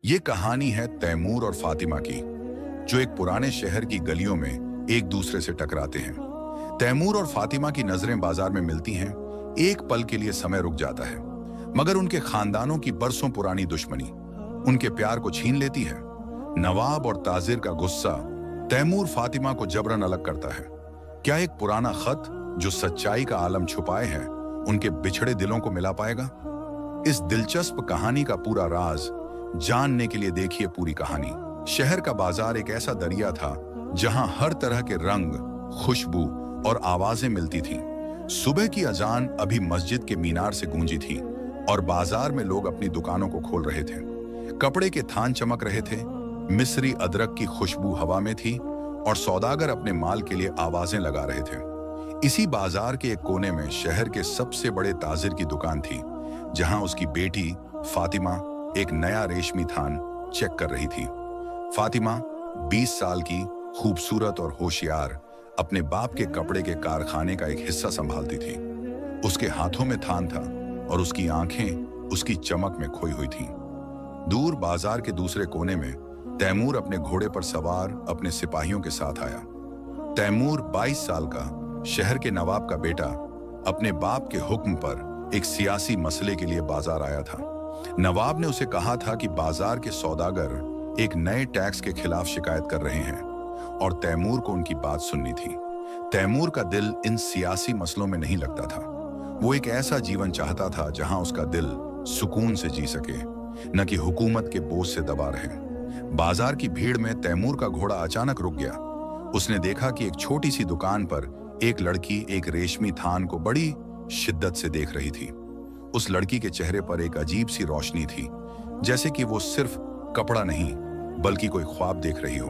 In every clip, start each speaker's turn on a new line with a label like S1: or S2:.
S1: ये कहानी है तैमूर और फातिमा की, जो एक पुराने शहर की गलियों में एक दूसरे से टकराते हैं। तैमूर और फातिमा की नजरें बाजार में मिलती हैं। एक पल के लिए समय रुक जाता है, मगर उनके खानदानों की बरसों पुरानी दुश्मनी उनके प्यार को छीन लेती है। नवाब और ताजिर का गुस्सा तैमूर फातिमा को जबरन अलग करता है। क्या एक पुराना खत जो सच्चाई का आलम छुपाए है उनके बिछड़े दिलों को मिला पाएगा? इस दिलचस्प कहानी का पूरा राज जानने के लिए देखिए पूरी कहानी। शहर का बाजार एक ऐसा दरिया था जहां हर तरह के रंग, खुशबू और आवाजें मिलती थीं। सुबह की अजान अभी मस्जिद के मीनार से गूंजी थी और बाजार में लोग अपनी दुकानों को खोल रहे थे। कपड़े के थान चमक रहे थे, मिस्री अदरक की खुशबू हवा में थी और सौदागर अपने माल के लिए आवाजें लगा रहे थे। इसी बाजार के एक कोने में शहर के सबसे बड़े ताजिर की दुकान थी, जहां उसकी बेटी फातिमा एक नया रेशमी थान चेक कर रही थी। फातिमा 20 साल की, खूबसूरत और होशियार, अपने बाप के कपड़े के कारखाने का एक हिस्सा संभालती थी। उसके हाथों में थान था और उसकी आंखें उसकी चमक में खोई हुई थीं। दूर बाजार के दूसरे कोने में तैमूर अपने घोड़े पर सवार अपने सिपाहियों के साथ आया। तैमूर 22 साल का, शहर के नवाब का बेटा, अपने बाप के हुक्म पर एक सियासी मसले के लिए बाजार आया था। नवाब ने उसे कहा था कि बाजार के सौदागर एक नए टैक्स के खिलाफ शिकायत कर रहे हैं और तैमूर को उनकी बात सुननी थी। तैमूर का दिल इन सियासी मसलों में नहीं लगता था। वो एक ऐसा जीवन चाहता था जहां उसका दिल सुकून से जी सके, न कि हुकूमत के बोझ से दबा रहे। बाजार की भीड़ में तैमूर का घोड़ा अचानक रुक गया। उसने देखा कि एक छोटी सी दुकान पर एक लड़की एक रेशमी थान को बड़ी शिद्दत से देख रही थी। उस लड़की के चेहरे पर एक अजीब सी रोशनी थी, जैसे कि वो सिर्फ कपड़ा नहीं बल्कि कोई ख्वाब देख रही हो।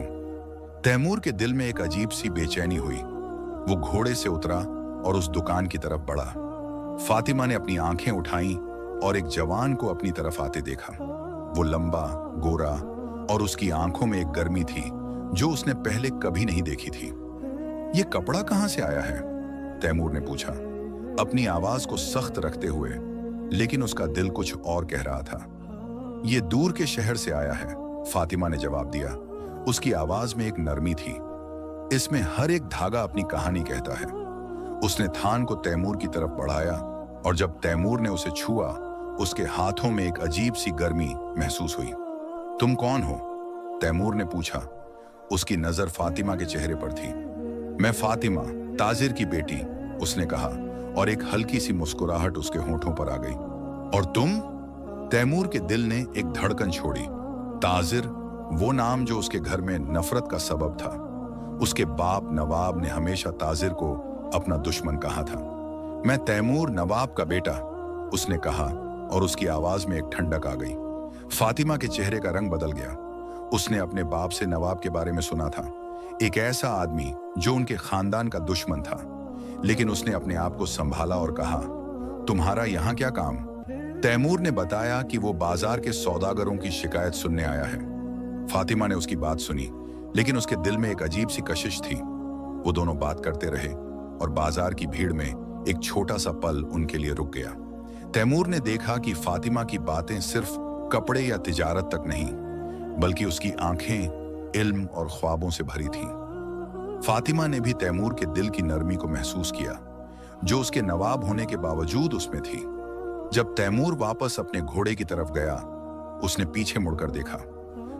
S1: तैमूर के दिल में एक अजीब सी बेचैनी हुई। वो घोड़े से उतरा और उस दुकान की तरफ बढ़ा। फातिमा ने अपनी आंखें उठाईं और एक जवान को अपनी तरफ आते देखा। वो लंबा, गोरा और उसकी आंखों में एक गर्मी थी जो उसने पहले कभी नहीं देखी थी। ये कपड़ा कहां से आया है? तैमूर ने पूछा, अपनी आवाज को सख्त रखते हुए, लेकिन उसका दिल कुछ और कह रहा था। ये दूर के शहर से आया है, फातिमा ने जवाब दिया। उसकी आवाज में एक नरमी थी। इसमें हर एक धागा अपनी कहानी कहता है। उसने थान को तैमूर की तरफ बढ़ाया और जब तैमूर ने उसे छुआ, उसके हाथों में एक अजीब सी गर्मी महसूस हुई। तुम कौन हो? तैमूर ने पूछा। उसकी नजर फातिमा के चेहरे पर थी। मैं फातिमा, ताजिर की बेटी, उसने कहा और एक हल्की सी मुस्कुराहट उसके होठों पर आ गई। और तुम? तैमूर के दिल ने एक धड़कन छोड़ी। ताजिर, वो नाम जो उसके घर में नफरत का सबब था। उसके बाप नवाब ने हमेशा ताजिर को अपना दुश्मन कहा था। मैं तैमूर, नवाब का बेटा, उसने कहा और उसकी आवाज में एक ठंडक आ गई। फातिमा के चेहरे का रंग बदल गया। उसने अपने बाप से नवाब के बारे में सुना था, एक ऐसा आदमी जो उनके खानदान का दुश्मन था। लेकिन उसने अपने आप को संभाला और कहा, तुम्हारा यहां क्या काम? तैमूर ने बताया कि वो बाजार के सौदागरों की शिकायत सुनने आया है। फातिमा ने उसकी बात सुनी, लेकिन उसके दिल में एक अजीब सी कशिश थी। वो दोनों बात करते रहे और बाजार की भीड़ में एक छोटा सा पल उनके लिए रुक गया। तैमूर ने देखा कि फातिमा की बातें सिर्फ कपड़े या तिजारत तक नहीं, बल्कि उसकी आंखें इल्म और ख्वाबों से भरी थीं। फातिमा ने भी तैमूर के दिल की नरमी को महसूस किया, जो उसके नवाब होने के बावजूद उसमें थी। जब तैमूर वापस अपने घोड़े की तरफ गया, उसने पीछे मुड़कर देखा।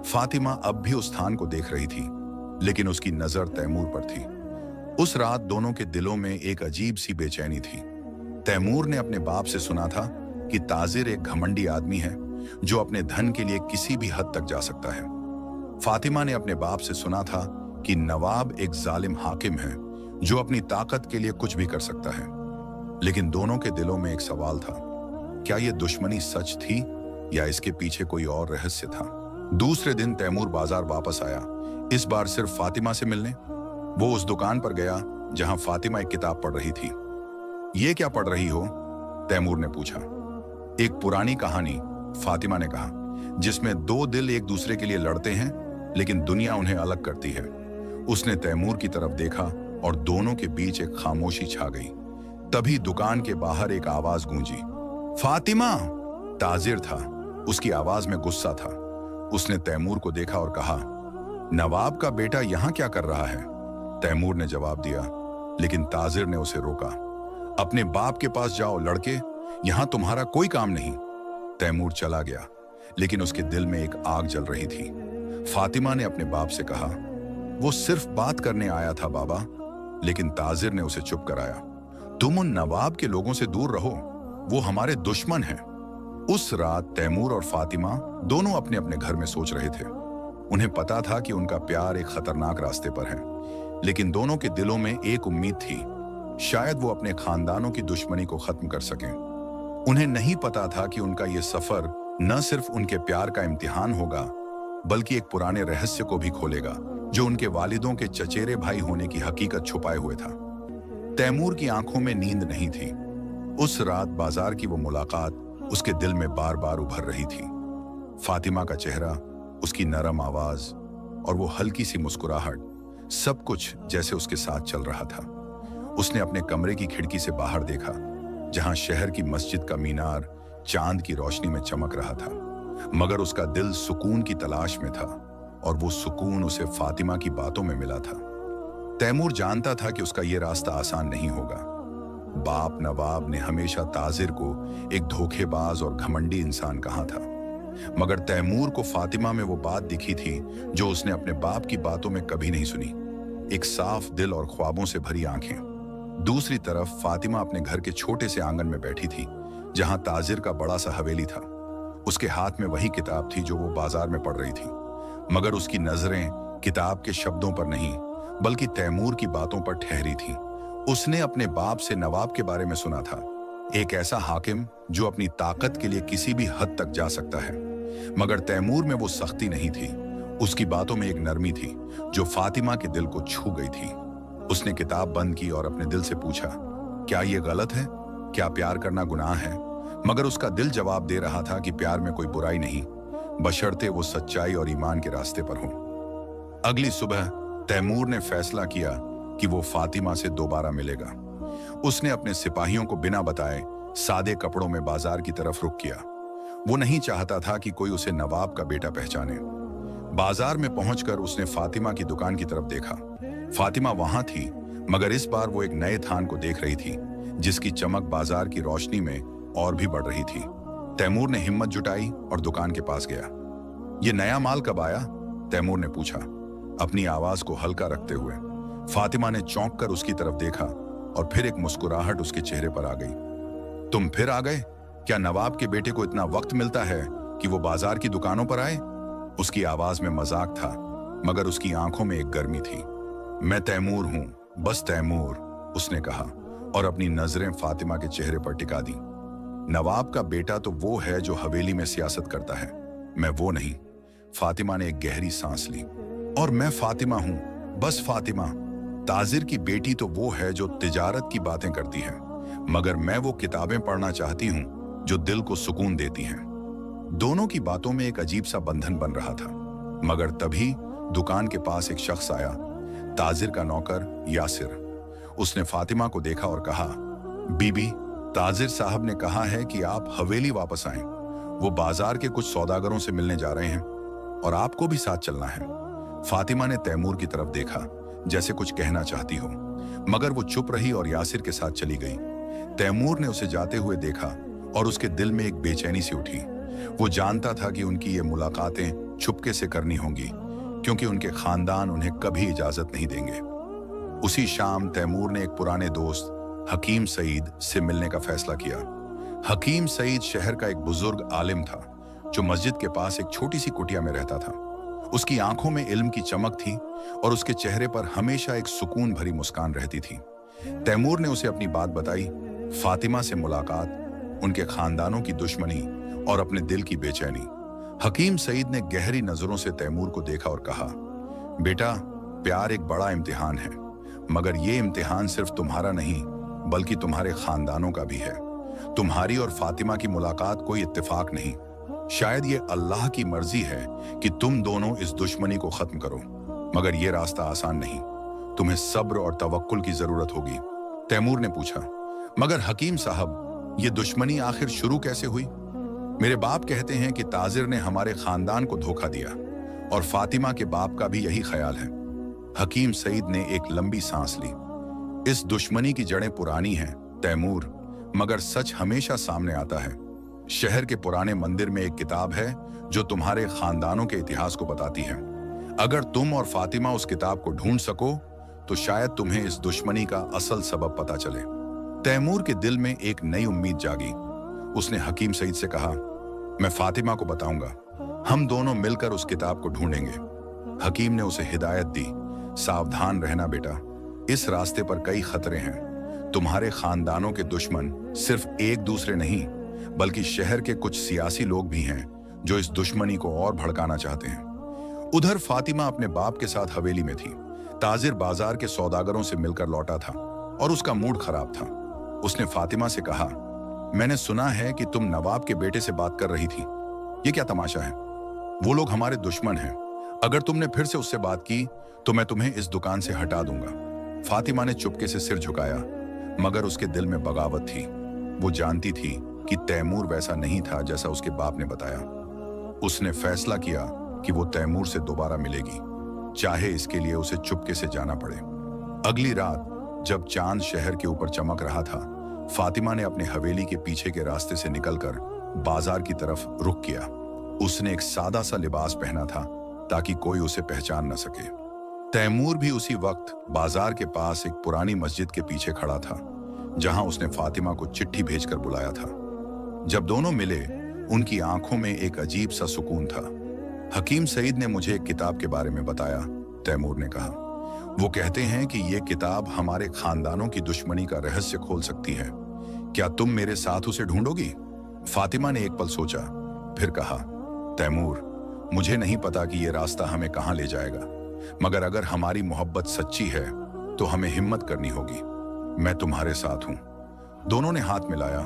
S1: फातिमा अब भी उस स्थान को देख रही थी, लेकिन उसकी नजर तैमूर पर थी। उस रात दोनों के दिलों में एक अजीब सी बेचैनी थी। तैमूर ने अपने बाप से सुना था कि ताजिर एक घमंडी आदमी है जो अपने धन के लिए किसी भी हद तक जा सकता है। फातिमा ने अपने बाप से सुना था कि नवाब एक जालिम हाकिम है जो अपनी ताकत के लिए कुछ भी कर सकता है। लेकिन दोनों के दिलों में एक सवाल था, क्या यह दुश्मनी सच थी या इसके पीछे कोई और रहस्य था? दूसरे दिन तैमूर बाजार वापस आया, इस बार सिर्फ फातिमा से मिलने। वो उस दुकान पर गया जहां फातिमा एक किताब पढ़ रही थी। ये क्या पढ़ रही हो? तैमूर ने पूछा। एक पुरानी कहानी, फातिमा ने कहा, जिसमें दो दिल एक दूसरे के लिए लड़ते हैं लेकिन दुनिया उन्हें अलग करती है। उसने तैमूर की तरफ देखा और दोनों के बीच एक खामोशी छा गई। तभी दुकान के बाहर एक आवाज गूंजी, फातिमा! ताजिर था, उसकी आवाज में गुस्सा था। उसने तैमूर को देखा और कहा, नवाब का बेटा यहाँ क्या कर रहा है? तैमूर ने जवाब दिया, लेकिन ताजिर ने उसे रोका। अपने बाप के पास जाओ लड़के, यहाँ तुम्हारा कोई काम नहीं। तैमूर चला गया, लेकिन उसके दिल में एक आग जल रही थी। फातिमा ने अपने बाप से कहा, वो सिर्फ बात करने आया था बाबा। लेकिन ताजिर ने उसे चुप कराया। तुम उन नवाब के लोगों से दूर रहो, वो हमारे दुश्मन हैं। उस रात तैमूर और फातिमा दोनों अपने अपने घर में सोच रहे थे। उन्हें पता था कि उनका प्यार एक खतरनाक रास्ते पर है, लेकिन दोनों के दिलों में एक उम्मीद थी, शायद वो अपने खानदानों की दुश्मनी को खत्म कर सकें। उन्हें नहीं पता था कि उनका ये सफर न सिर्फ उनके प्यार का इम्तिहान होगा, बल्कि एक पुराने रहस्य को भी खोलेगा जो उनके वालिदों के चचेरे भाई होने की हकीकत छुपाए हुए था। तैमूर की आंखों में नींद नहीं थी। उस रात बाजार की वो मुलाकात उसके दिल में बार बार उभर रही थी। फातिमा का चेहरा, उसकी नरम आवाज और वो हल्की सी मुस्कुराहट, सब कुछ जैसे उसके साथ चल रहा था। उसने अपने कमरे की खिड़की से बाहर देखा, जहां शहर की मस्जिद का मीनार चांद की रोशनी में चमक रहा था। मगर उसका दिल सुकून की तलाश में था, और वो सुकून उसे फातिमा की बातों में मिला था। तैमूर जानता था कि उसका ये रास्ता आसान नहीं होगा। बाप नवाब ने हमेशा ताजिर को एक धोखेबाज और घमंडी इंसान कहा था, मगर तैमूर को फातिमा में वो बात दिखी थी जो उसने अपने बाप की बातों में कभी नहीं सुनी, एक साफ दिल और ख्वाबों से भरी आंखें। दूसरी तरफ फातिमा अपने घर के छोटे से आंगन में बैठी थी, जहां ताजिर का बड़ा सा हवेली था। उसके हाथ में वही किताब थी जो वो बाजार में पढ़ रही थी, मगर उसकी नजरें किताब के शब्दों पर नहीं, बल्कि तैमूर की बातों पर ठहरी थी। उसने अपने बाप से नवाब के बारे में सुना था, एक ऐसा हाकिम जो अपनी ताकत के लिए किसी भी हद तक जा सकता है। मगर तैमूर में वो सख्ती नहीं थी, उसकी बातों में एक नरमी थी जो फातिमा के दिल को छू गई थी। उसने किताब बंद की और अपने दिल से पूछा, क्या ये गलत है? क्या प्यार करना गुनाह है? मगर उसका दिल जवाब दे रहा था कि प्यार में कोई बुराई नहीं, बशर्ते वो सच्चाई और ईमान के रास्ते पर हो। अगली सुबह तैमूर ने फैसला किया कि वो फातिमा से दोबारा मिलेगा। उसने अपने सिपाहियों को बिना बताए सादे कपड़ों में बाजार की तरफ रुख किया। वो नहीं चाहता था कि कोई उसे नवाब का बेटा पहचाने। बाजार में पहुंचकर उसने फातिमा की दुकान की तरफ देखा। फातिमा वहां थी, मगर इस बार वो एक नए थान को देख रही थी, जिसकी चमक बाजार की रोशनी में और भी बढ़ रही थी। तैमूर ने हिम्मत जुटाई और दुकान के पास गया। ये नया माल कब आया? तैमूर ने पूछा, अपनी आवाज को हल्का रखते हुए। फातिमा ने चौंक कर उसकी तरफ देखा और फिर एक मुस्कुराहट उसके चेहरे पर आ गई। तुम फिर आ गए? क्या नवाब के बेटे को इतना वक्त मिलता है कि वो बाजार की दुकानों पर आए? उसकी आवाज में मजाक था, मगर उसकी आंखों में एक गर्मी थी। मैं तैमूर हूं, बस तैमूर, उसने कहा और अपनी नजरें फातिमा के चेहरे पर टिका दी। नवाब का बेटा तो वो है जो हवेली में सियासत करता है, मैं वो नहीं। फातिमा ने एक गहरी सांस ली। और मैं फातिमा हूं, बस फातिमा। ताजिर की बेटी तो वो है जो तिजारत की बातें करती है, मगर मैं वो किताबें पढ़ना चाहती हूं जो दिल को सुकून देती हैं। दोनों की बातों में एक अजीब सा बंधन बन रहा था, मगर तभी दुकान के पास एक शख्स आया, ताजिर का नौकर यासिर। उसने फातिमा को देखा और कहा, बीबी, ताजिर साहब ने कहा है कि आप हवेली वापस आएं। वो बाजार के कुछ सौदागरों से मिलने जा रहे हैं और आपको भी साथ चलना है। फातिमा ने तैमूर की तरफ देखा, जैसे कुछ कहना चाहती हो, मगर वो चुप रही और यासिर के साथ चली गई। तैमूर ने उसे जाते हुए देखा और उसके दिल में एक बेचैनी सी उठी। वो जानता था कि उनकी ये मुलाकातें चुपके से करनी होंगी, क्योंकि उनके खानदान उन्हें कभी इजाजत नहीं देंगे। उसी शाम तैमूर ने एक पुराने दोस्त हकीम सईद से मिलने का फैसला किया। हकीम सईद शहर का एक बुजुर्ग आलिम था जो मस्जिद के पास एक छोटी सी कुटिया में रहता था। उसकी आंखों में इल्म की चमक थी और उसके चेहरे पर हमेशा एक सुकून भरी मुस्कान रहती थी। तैमूर ने उसे अपनी बात बताई, फातिमा से मुलाकात, उनके खानदानों की दुश्मनी और अपने दिल की बेचैनी। हकीम सईद ने गहरी नजरों से तैमूर को देखा और कहा, बेटा, प्यार एक बड़ा इम्तिहान है, मगर ये इम्तिहान सिर्फ तुम्हारा नहीं बल्कि तुम्हारे खानदानों का भी है। तुम्हारी और फातिमा की मुलाकात कोई इत्तेफाक नहीं, शायद ये अल्लाह की मर्जी है कि तुम दोनों इस दुश्मनी को खत्म करो, मगर ये रास्ता आसान नहीं, तुम्हें सब्र और तवक्कुल की जरूरत होगी। तैमूर ने पूछा, मगर हकीम साहब, ये दुश्मनी आखिर शुरू कैसे हुई? मेरे बाप कहते हैं कि ताजिर ने हमारे खानदान को धोखा दिया और फातिमा के बाप का भी यही ख्याल है। हकीम सईद ने एक लंबी सांस ली। इस दुश्मनी की जड़ें पुरानी हैं, तैमूर, मगर सच हमेशा सामने आता है। शहर के पुराने मंदिर में एक किताब है जो तुम्हारे खानदानों के इतिहास को बताती है। अगर तुम और फातिमा उस किताब को ढूंढ सको तो शायद तुम्हें इस दुश्मनी का असल सबब पता चले। तैमूर के दिल में एक नई उम्मीद जागी। उसने हकीम सईद से कहा, मैं फातिमा को बताऊंगा, हम दोनों मिलकर उस किताब को ढूंढेंगे। हकीम ने उसे हिदायत दी, सावधान रहना बेटा, इस रास्ते पर कई खतरे हैं। तुम्हारे खानदानों के दुश्मन सिर्फ एक दूसरे नहीं बल्कि शहर के कुछ सियासी लोग भी हैं जो इस दुश्मनी को और भड़काना चाहते हैं। उधर फातिमा अपने बाप के साथ हवेली में थी। ताजिर बाजार के सौदागरों से मिलकर लौटा था और उसका मूड खराब था। उसने फातिमा से कहा, मैंने सुना है कि तुम नवाब के बेटे से बात कर रही थी, ये क्या तमाशा है? वो लोग हमारे दुश्मन हैं। अगर तुमने फिर से उससे बात की तो मैं तुम्हें इस दुकान से हटा दूंगा। फातिमा ने चुपके से सिर झुकाया, मगर उसके दिल में बगावत थी। वो जानती थी कि तैमूर वैसा नहीं था जैसा उसके बाप ने बताया। उसने फैसला किया कि वो तैमूर से दोबारा मिलेगी, चाहे इसके लिए उसे चुपके से जाना पड़े। अगली रात जब चांद शहर के ऊपर चमक रहा था, फातिमा ने अपने हवेली के पीछे के रास्ते से निकलकर बाजार की तरफ रुख किया। उसने एक सादा सा लिबास पहना था ताकि कोई उसे पहचान न सके। तैमूर भी उसी वक्त बाजार के पास एक पुरानी मस्जिद के पीछे खड़ा था, जहां उसने फातिमा को चिट्ठी भेजकर बुलाया था। जब दोनों मिले, उनकी आंखों में एक अजीब सा सुकून था। हकीम सईद ने मुझे एक किताब के बारे में बताया, तैमूर ने कहा। वो कहते हैं कि ये किताब हमारे खानदानों की दुश्मनी का रहस्य खोल सकती है। क्या तुम मेरे साथ उसे ढूंढोगी? फातिमा ने एक पल सोचा, फिर कहा, तैमूर, मुझे नहीं पता कि ये रास्ता हमें कहां ले जाएगा, मगर अगर हमारी मोहब्बत सच्ची है तो हमें हिम्मत करनी होगी। मैं तुम्हारे साथ हूं। दोनों ने हाथ मिलाया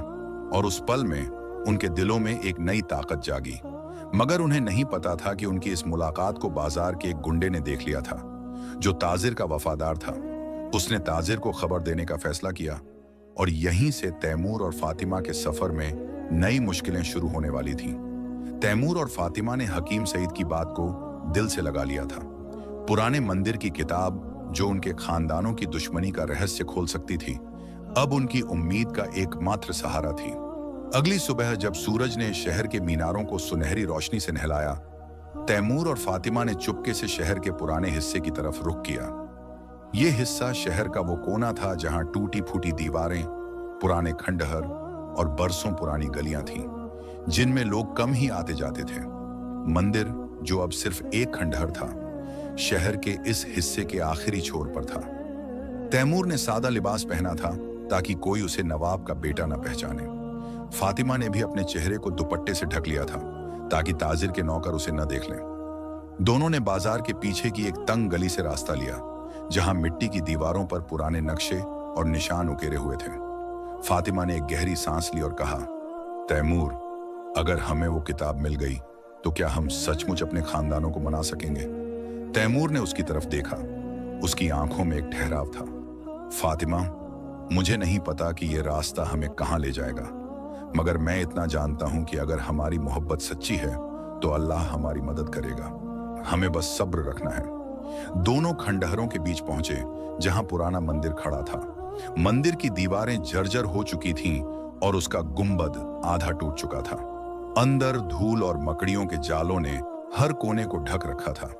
S1: और उस पल में उनके दिलों में एक नई ताकत जागी। मगर उन्हें नहीं पता था कि उनकी इस मुलाकात को बाजार के एक गुंडे ने देख लिया था, जो ताजिर का वफादार था। उसने ताजिर को खबर देने का फैसला किया और यहीं से तैमूर और फातिमा के सफर में नई मुश्किलें शुरू होने वाली थीं। तैमूर और फातिमा ने हकीम सईद की बात को दिल से लगा लिया था। पुराने मंदिर की किताब जो उनके खानदानों की दुश्मनी का रहस्य खोल सकती थी, अब उनकी उम्मीद का एकमात्र सहारा थी। अगली सुबह जब सूरज ने शहर के मीनारों को सुनहरी रोशनी से नहलाया, तैमूर और फातिमा ने चुपके से शहर के पुराने हिस्से की तरफ रुख किया। यह हिस्सा शहर का वो कोना था जहां टूटी फूटी दीवारें, पुराने खंडहर और बरसों पुरानी गलियां थीं, जिनमें लोग कम ही आते जाते थे। मंदिर, जो अब सिर्फ एक खंडहर था, शहर के इस हिस्से के आखिरी छोर पर था। तैमूर ने सादा लिबास पहना था ताकि कोई उसे नवाब का बेटा न पहचाने। फातिमा ने भी अपने चेहरे को दुपट्टे से ढक लिया था ताकि ताजिर के नौकर उसे न देख लें। दोनों ने बाजार के पीछे की एक तंग गली से रास्ता लिया, जहां मिट्टी की दीवारों पर पुराने नक्शे और निशान उकेरे हुए थे। फातिमा ने एक गहरी सांस ली और कहा, तैमूर, अगर हमें वो किताब मिल गई तो क्या हम सचमुच अपने खानदानों को मना सकेंगे? तैमूर ने उसकी तरफ देखा। उसकी आंखों में एक ठहराव था। फातिमा, मुझे नहीं पता कि ये रास्ता हमें कहां ले जाएगा, मगर मैं इतना जानता हूं कि अगर हमारी मोहब्बत सच्ची है तो अल्लाह हमारी मदद करेगा। हमें बस सब्र रखना है। दोनों खंडहरों के बीच पहुंचे जहां पुराना मंदिर खड़ा था। मंदिर की दीवारें जर्जर हो चुकी थीं और उसका गुंबद आधा टूट चुका था। अंदर धूल और मकड़ियों के जालों ने हर कोने को ढक रखा था।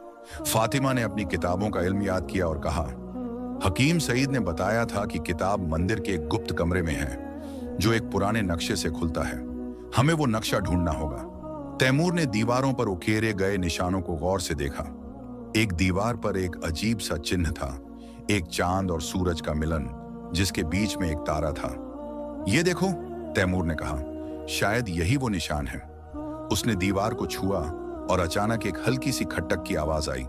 S1: फातिमा ने अपनी किताबों का इल्म याद किया और कहा, हकीम सईद ने बताया था कि किताब मंदिर के एक गुप्त कमरे में है जो एक पुराने नक्शे से खुलता है। हमें वो नक्शा ढूंढना होगा। तैमूर ने दीवारों पर उकेरे गए निशानों को गौर से देखा। एक दीवार पर एक अजीब सा चिन्ह था, एक चांद और सूरज का मिलन, जिसके बीच में एक तारा था। ये देखो, तैमूर ने कहा, शायद यही वो निशान है। उसने दीवार को छुआ और अचानक एक हल्की सी खटक की आवाज आई।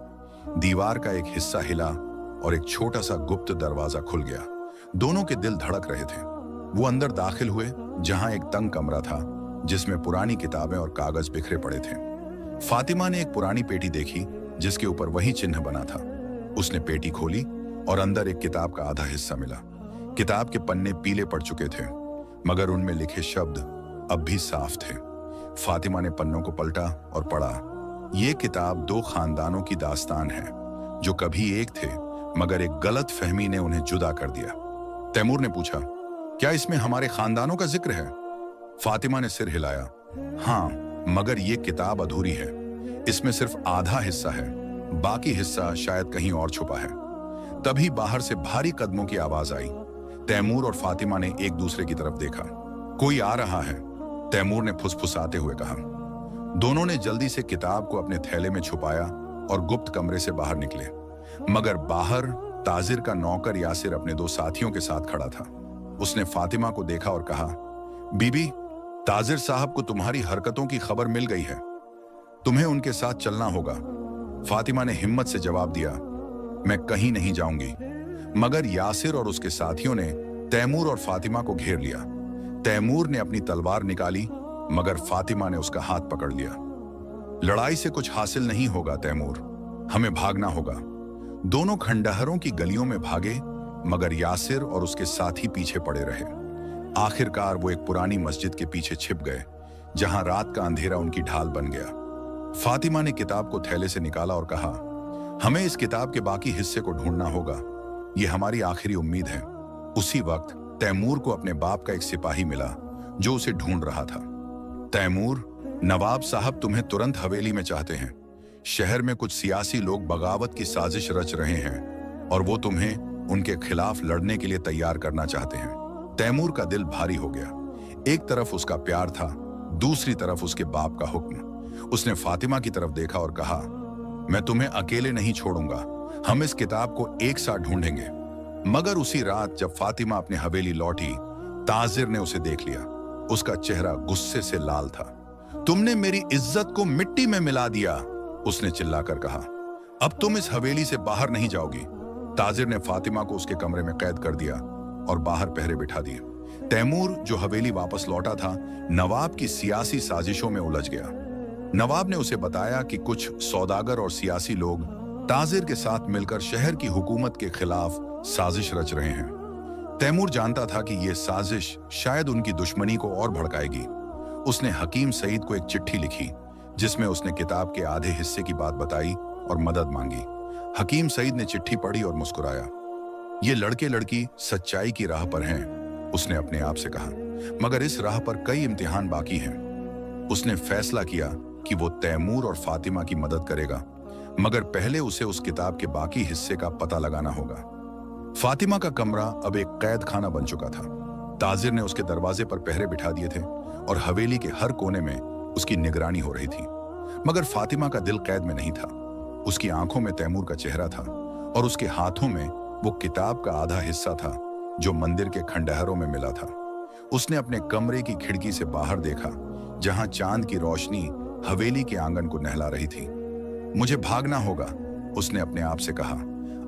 S1: दीवार का एक हिस्सा हिला और एक छोटा सा गुप्त दरवाजा खुल गया। दोनों के दिल धड़क रहे थे। वो अंदर दाखिल हुए जहां एक तंग कमरा था जिसमें पुरानी किताबें और कागज बिखरे पड़े थे। फातिमा ने एक पुरानी पेटी देखी जिसके ऊपर वही चिन्ह बना था। उसने पेटी खोली और अंदर एक किताब का आधा हिस्सा मिला। किताब के पन्ने पीले पड़ चुके थे, मगर उनमें लिखे शब्द अब भी साफ थे। फातिमा ने पन्नों को पलटा और पढ़ा। ये किताब दो खानदानों की दास्तान है जो कभी एक थे, मगर एक गलत फहमी ने उन्हें जुदा कर दिया। तैमूर ने पूछा, क्या इसमें हमारे खानदानों का जिक्र है? फातिमा ने सिर हिलाया। हाँ, मगर ये किताब अधूरी है। इसमें सिर्फ आधा हिस्सा है, बाकी हिस्सा शायद कहीं और छुपा है। तभी बाहर से भारी कदमों की आवाज आई। तैमूर और फातिमा ने एक दूसरे की तरफ देखा। कोई आ रहा है, तैमूर ने फुसफुसाते हुए कहा। दोनों ने जल्दी से किताब को अपने थैले में छुपाया और गुप्त कमरे से बाहर निकले। मगर बाहर ताजिर का नौकर यासिर अपने दो साथियों के साथ खड़ा था। उसने फातिमा को देखा और कहा, बीबी, ताजिर साहब को तुम्हारी हरकतों की खबर मिल गई है, तुम्हें उनके साथ चलना होगा। फातिमा ने हिम्मत से जवाब दिया, मैं कहीं नहीं जाऊंगी। मगर यासिर और उसके साथियों ने तैमूर और फातिमा को घेर लिया। तैमूर ने अपनी तलवार निकाली, मगर फातिमा ने उसका हाथ पकड़ लिया। लड़ाई से कुछ हासिल नहीं होगा तैमूर, हमें भागना होगा। दोनों खंडहरों की गलियों में भागे, मगर यासिर और उसके साथी पीछे पड़े रहे। आखिरकार वो एक पुरानी मस्जिद के पीछे छिप गए, जहां रात का अंधेरा उनकी ढाल बन गया। फातिमा ने किताब को थैले से निकाला और कहा, हमें इस किताब के बाकी हिस्से को ढूंढना होगा, ये हमारी आखिरी उम्मीद है। उसी वक्त तैमूर को अपने बाप का एक सिपाही मिला जो उसे ढूंढ रहा था। तैमूर, नवाब साहब तुम्हें तुरंत हवेली में चाहते हैं। शहर में कुछ सियासी लोग बगावत की साजिश रच रहे हैं और वो तुम्हें उनके खिलाफ लड़ने के लिए तैयार करना चाहते हैं। तैमूर का दिल भारी हो गया। एक तरफ उसका प्यार था, दूसरी तरफ उसके बाप का हुक्म। उसने फातिमा की तरफ देखा और कहा, मैं तुम्हें अकेले नहीं छोड़ूंगा, हम इस किताब को एक साथ ढूंढेंगे। मगर उसी रात जब फातिमा अपने हवेली लौटी, ताजिर ने उसे देख लिया। उसका चेहरा गुस्से से लाल था। तुमने मेरी इज्जत को मिट्टी में मिला दिया, उसने चिल्लाकर कहा। अब तुम इस हवेली से बाहर नहीं जाओगी। ताजिर ने फातिमा को उसके कमरे में कैद कर दिया और बाहर पहरे बिठा दिए। तैमूर, जो हवेली वापस लौटा था, नवाब की सियासी साजिशों में उलझ गया। नवाब ने उसे बताया कि कुछ सौदागर और सियासी लोग ताजिर के साथ मिलकर शहर की हुकूमत के खिलाफ साजिश रच रहे हैं। तैमूर जानता था कि यह साजिश शायद उनकी दुश्मनी को और भड़काएगी। उसने हकीम सईद को एक चिट्ठी लिखी जिसमें उसने किताब के आधे हिस्से की बात बताई और मदद मांगी। हकीम सईद ने चिट्ठी पढ़ी और मुस्कुराया। ये लड़के लड़की सच्चाई की राह पर हैं, उसने अपने आप से कहा, मगर इस राह पर कई इम्तिहान बाकी हैं। उसने फैसला किया कि वो तैमूर और फातिमा की मदद करेगा, मगर पहले उसे उस किताब के बाकी हिस्से का पता लगाना होगा। फातिमा का कमरा अब एक कैद खाना बन चुका था। ताजिर ने उसके दरवाजे पर पहरे बिठा दिए थे और हवेली के हर कोने में उसकी निगरानी हो रही थी। मगर फातिमा का दिल कैद में नहीं था। उसकी आंखों में तैमूर का चेहरा था और उसके हाथों में वो किताब का आधा हिस्सा था जो मंदिर के खंडहरों में मिला था। उसने अपने कमरे की खिड़की से बाहर देखा, जहां चांद की रोशनी हवेली के आंगन को नहला रही थी। मुझे भागना होगा, उसने अपने आप से कहा।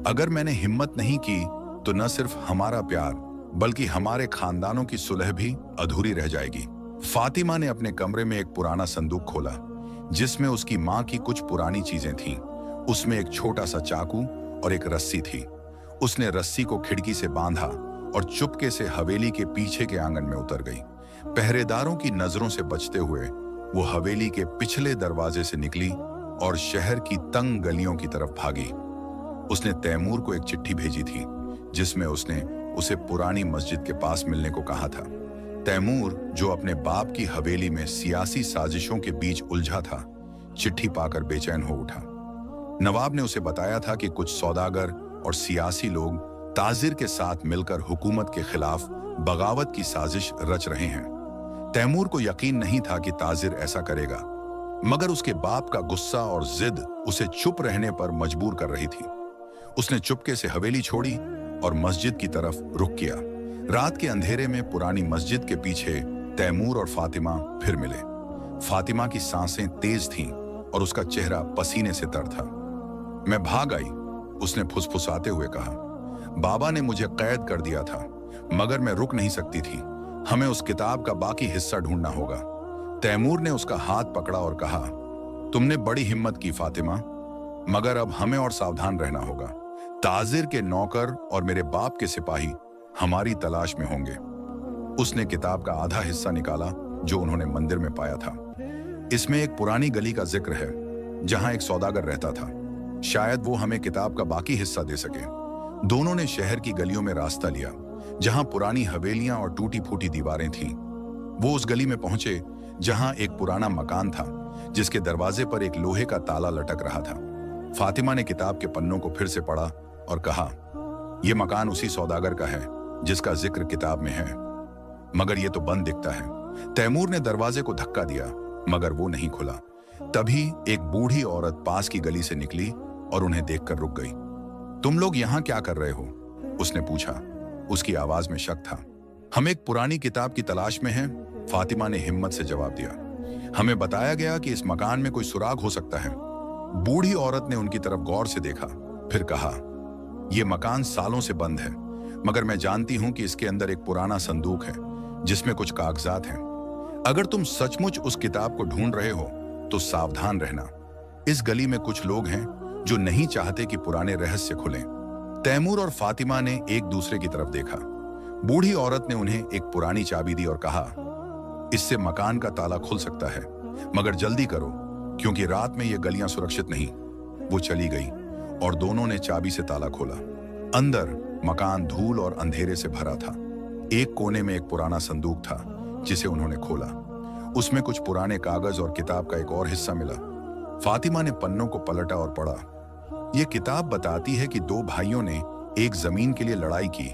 S1: अगर मैंने हिम्मत नहीं की तो न सिर्फ हमारा प्यार बल्कि हमारे खानदानों की सुलह भी अधूरी रह जाएगी। फातिमा ने अपने कमरे में एक पुराना संदूक खोला जिसमें उसकी मां की कुछ पुरानी चीजें थीं। उसमें एक छोटा सा चाकू और एक रस्सी थी। उसने रस्सी को खिड़की से बांधा और चुपके से हवेली के पीछे के आंगन में उतर गई। पहरेदारों की नजरों से बचते हुए वो हवेली के पिछले दरवाजे से निकली और शहर की तंग गलियों की तरफ भागी। उसने तैमूर को एक चिट्ठी भेजी थी जिसमें उसने उसे पुरानी मस्जिद के पास मिलने को कहा था। तैमूर, जो अपने बाप की हवेली में सियासी साजिशों के बीच उलझा था, चिट्ठी पाकर बेचैन हो उठा। नवाब ने उसे बताया था कि कुछ सौदागर और सियासी लोग ताजिर के साथ मिलकर हुकूमत के खिलाफ बगावत की साजिश रच रहे हैं। तैमूर को यकीन नहीं था कि ताजिर ऐसा करेगा, मगर उसके बाप का गुस्सा और जिद उसे चुप रहने पर मजबूर कर रही थी। उसने चुपके से हवेली छोड़ी और मस्जिद की तरफ रुख किया। रात के अंधेरे में पुरानी मस्जिद के पीछे तैमूर और फातिमा फिर मिले। फातिमा की सांसें तेज थीं और उसका चेहरा पसीने से तर था। मैं भाग आई, उसने फुसफुसाते हुए कहा। बाबा ने मुझे कैद कर दिया था, मगर मैं रुक नहीं सकती थी। हमें उस किताब का बाकी हिस्सा ढूंढना होगा। तैमूर ने उसका हाथ पकड़ा और कहा, तुमने बड़ी हिम्मत की फातिमा, मगर अब हमें और सावधान रहना होगा। ताजिर के नौकर और मेरे बाप के सिपाही हमारी तलाश में होंगे। उसने किताब का आधा हिस्सा निकाला जो उन्होंने मंदिर में पाया था। इसमें एक पुरानी गली का जिक्र है जहां एक सौदागर रहता था। शायद वो हमें किताब का बाकी हिस्सा दे सके। दोनों ने शहर की गलियों में रास्ता लिया जहां पुरानी हवेलियां और टूटी फूटी दीवारें थीं। वो उस गली में पहुंचे जहां एक पुराना मकान था जिसके दरवाजे पर एक लोहे का ताला लटक रहा था। फातिमा ने किताब के पन्नों को फिर से पढ़ा और कहा, यह मकान उसी सौदागर का है जिसका जिक्र किताब में है, मगर यह तो बंद दिखता है। तैमूर ने दरवाजे को धक्का दिया मगर वो नहीं खुला। तभी एक बूढ़ी औरत पास की गली से निकली और उन्हें देखकर रुक गई। तुम लोग यहां क्या कर रहे हो? उसने पूछा। उसकी आवाज में शक था। हम एक पुरानी किताब की तलाश में हैं, फातिमा ने हिम्मत से जवाब दिया। हमें बताया गया कि इस मकान में कोई सुराग हो सकता है। बूढ़ी औरत ने उनकी तरफ गौर से देखा, फिर कहा, यह मकान सालों से बंद है, मगर मैं जानती हूं कि इसके अंदर एक पुराना संदूक है जिसमें कुछ कागजात हैं। अगर तुम सचमुच उस किताब को ढूंढ रहे हो तो सावधान रहना। इस गली में कुछ लोग हैं जो नहीं चाहते कि पुराने रहस्य खुलें। तैमूर और फातिमा ने एक दूसरे की तरफ देखा। बूढ़ी औरत ने उन्हें एक पुरानी चाबी दी और कहा, इससे मकान का ताला खुल सकता है, मगर जल्दी करो क्योंकि रात में ये गलियां सुरक्षित नहीं। वो चली गई और दोनों ने चाबी से ताला खोला। अंदर मकान धूल और अंधेरे से भरा था। एक कोने में एक पुराना संदूक था जिसे उन्होंने खोला। उसमें कुछ पुराने कागज और किताब का एक और हिस्सा मिला। फातिमा ने पन्नों को पलटा और पढ़ा। यह किताब बताती है कि दो भाइयों ने एक जमीन के लिए लड़ाई की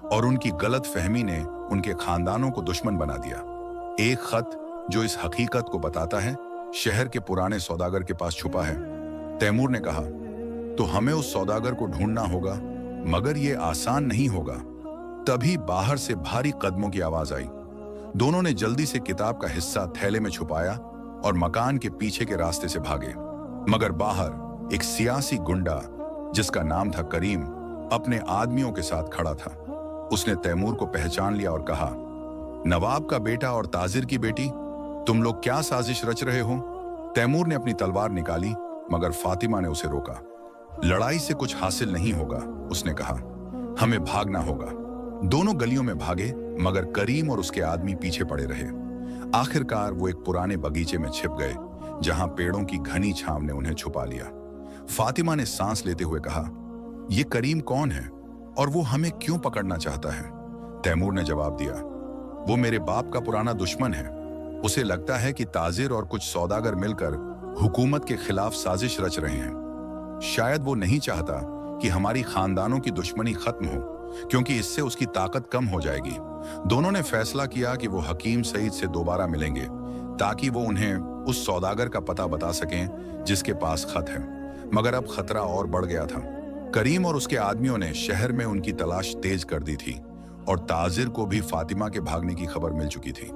S1: और उनकी गलत फहमी ने उनके खानदानों को दुश्मन बना दिया। एक खत जो इस हकीकत को बताता है शहर के पुराने सौदागर के पास छुपा है। तैमूर ने कहा, तो हमें उस सौदागर को ढूंढना होगा, मगर यह आसान नहीं होगा। तभी बाहर से भारी कदमों की आवाज आई। दोनों ने जल्दी से किताब का हिस्सा थैले में छुपाया और मकान के पीछे के रास्ते से भागे। मगर बाहर एक सियासी गुंडा जिसका नाम था करीम अपने आदमियों के साथ खड़ा था। उसने तैमूर को पहचान लिया और कहा, नवाब का बेटा और ताजिर की बेटी, तुम लोग क्या साजिश रच रहे हो? तैमूर ने अपनी तलवार निकाली मगर फातिमा ने उसे रोका। लड़ाई से कुछ हासिल नहीं होगा, उसने कहा, हमें भागना होगा। दोनों गलियों में भागे मगर करीम और उसके आदमी पीछे पड़े रहे। आखिरकार वो एक पुराने बगीचे में छिप गए जहां पेड़ों की घनी छांव ने उन्हें छुपा लिया। फातिमा ने सांस लेते हुए कहा, ये करीम कौन है और वो हमें क्यों पकड़ना चाहता है? तैमूर ने जवाब दिया, वो मेरे बाप का पुराना दुश्मन है। उसे लगता है कि ताजिर और कुछ सौदागर मिलकर हुकूमत के खिलाफ साजिश रच रहे हैं। शायद वो नहीं चाहता कि हमारी खानदानों की दुश्मनी खत्म हो, क्योंकि इससे उसकी ताकत कम हो जाएगी। दोनों ने फैसला किया कि वो हकीम सईद से दोबारा मिलेंगे ताकि वो उन्हें उस सौदागर का पता बता सकें जिसके पास खत है। मगर अब खतरा और बढ़ गया था। करीम और उसके आदमियों ने शहर में उनकी तलाश तेज कर दी थी और ताजिर को भी फातिमा के भागने की खबर मिल चुकी थी।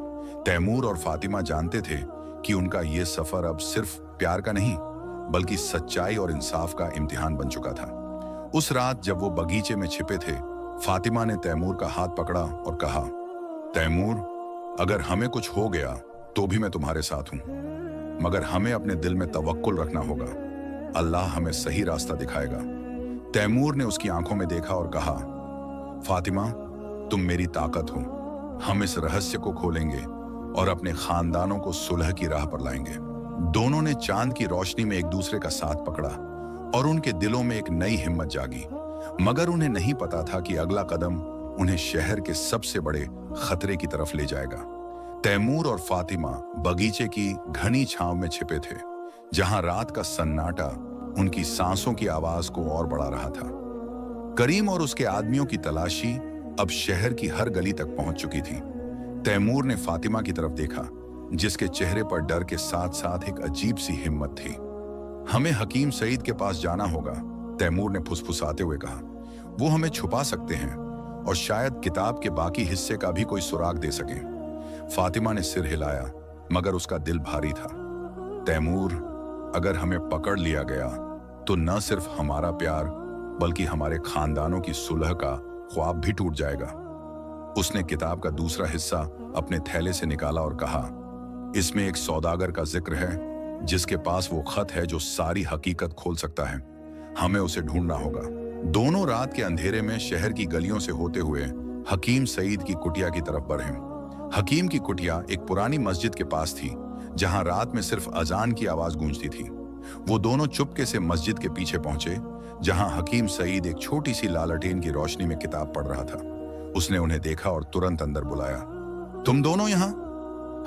S1: तैमूर और फातिमा जानते थे कि उनका ये सफर अब सिर्फ प्यार का नहीं बल्कि सच्चाई और इंसाफ का इम्तिहान बन चुका था। उस रात जब वो बगीचे में छिपे थे, फातिमा ने तैमूर का हाथ पकड़ा और कहा, तैमूर, अगर हमें कुछ हो गया तो भी मैं तुम्हारे साथ हूं, मगर हमें अपने दिल में तवक्कुल रखना होगा। अल्लाह हमें सही रास्ता दिखाएगा। तैमूर ने उसकी आंखों में देखा और कहा, फातिमा, तुम मेरी ताकत हो। हम इस रहस्य को खोलेंगे और अपने खानदानों को सुलह की राह पर लाएंगे। दोनों ने चांद की रोशनी में एक दूसरे का साथ पकड़ा और उनके दिलों में एक नई हिम्मत जागी। मगर उन्हें नहीं पता था कि अगला कदम उन्हें शहर के सबसे बड़े खतरे की तरफ ले जाएगा। तैमूर और फातिमा बगीचे की घनी छांव में छिपे थे, जहां रात का सन्नाटा उनकी सांसों की आवाज को और बढ़ा रहा था। करीम और उसके आदमियों की तलाशी अब शहर की हर गली तक पहुंच चुकी थी। तैमूर ने फातिमा की तरफ देखा, जिसके चेहरे पर डर के साथ साथ एक अजीब सी हिम्मत थी। हमें हकीम सईद के पास जाना होगा, तैमूर ने फुसफुसाते हुए कहा। वो हमें छुपा सकते हैं और शायद किताब के बाकी हिस्से का भी कोई सुराग दे सकें। फातिमा ने सिर हिलाया मगर उसका दिल भारी था। तैमूर, अगर हमें पकड़ लिया गया तो न सिर्फ हमारा प्यार बल्कि हमारे खानदानों की सुलह का ख्वाब भी टूट जाएगा। उसने किताब का दूसरा हिस्सा अपने थैले से निकाला और कहा, इसमें एक सौदागर का जिक्र है जिसके पास वो खत है जो सारी हकीकत खोल सकता है। हमें उसे ढूंढना होगा। दोनों रात के अंधेरे में शहर की गलियों से होते हुए हकीम सईद की कुटिया की तरफ बढ़े। हकीम की कुटिया एक पुरानी मस्जिद के पास थी जहां रात में सिर्फ अजान की आवाज गूंजती थी। वो दोनों चुपके से मस्जिद के पीछे पहुंचे, जहां हकीम सईद एक छोटी सी लालटेन की रोशनी में किताब पढ़ रहा था। उसने उन्हें देखा और तुरंत अंदर बुलाया। तुम दोनों यहां?